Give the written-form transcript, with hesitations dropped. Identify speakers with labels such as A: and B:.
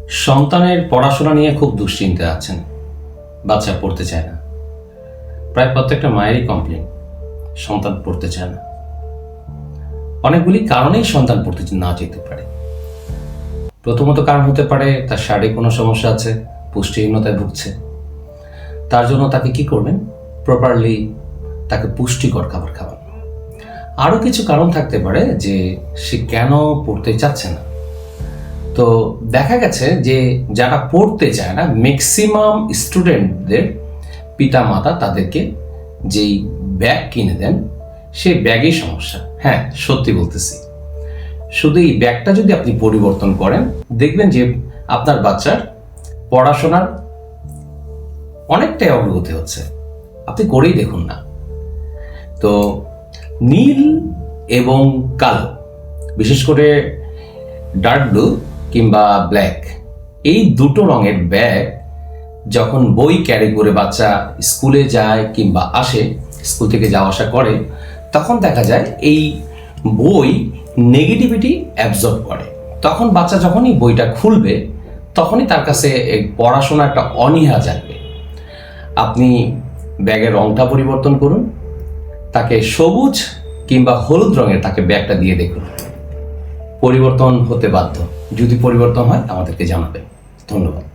A: সন্তানের পড়াশোনা নিয়ে খুব দুশ্চিন্তায় আছেন। বাচ্চা পড়তে চায় না। প্রায় প্রত্যেকটা মায়েরই কমপ্লেন, সন্তান পড়তে চায় না। অনেকগুলি কারণেই সন্তান পড়তে না যেতে পারে। প্রথমত কারণ হতে পারে তার শারীরিক কোনো সমস্যা আছে, পুষ্টিহীনতায় ভুগছে। তার জন্য তাকে কি করবেন? প্রপারলি তাকে পুষ্টিকর খাবার খাওয়ান। আরও কিছু কারণ থাকতে পারে যে সে কেন পড়তে চাচ্ছে না। তো দেখা গেছে যে যারা পড়তে চায় না, ম্যাক্সিমাম স্টুডেন্টদের পিতা মাতা তাদেরকে যেই ব্যাগ কিনে দেন, সেই ব্যাগেই সমস্যা। হ্যাঁ, সত্যি বলতেছি। শুধু এই ব্যাগটা যদি আপনি পরিবর্তন করেন, দেখবেন যে আপনার বাচ্চার পড়াশোনার অনেকটাই অগ্রগতি হচ্ছে। আপনি করেই দেখুন না। তো নীল এবং কালো, বিশেষ করে ডার্ক ব্লু কিংবা ব্ল্যাক, এই দুটো রঙের ব্যাগ যখন বই ক্যারি করে বাচ্চা স্কুলে যায় কিংবা আসে, স্কুল থেকে যাওয়া আসা করে, তখন দেখা যায় এই বই নেগেটিভিটি অ্যাবজর্ব করে। তখন বাচ্চা যখনই বইটা খুলবে, তখনই তার কাছে এই পড়াশোনা একটা অনীহা জাগবে। আপনি ব্যাগের রংটা পরিবর্তন করুন, তাকে সবুজ কিংবা হলুদ রঙের তাকে ব্যাগটা দিয়ে দেখুন। পরিবর্তন হতে বাধ্য। যদি পরিবর্তন হয় আমাদেরকে জানাবেন। ধন্যবাদ।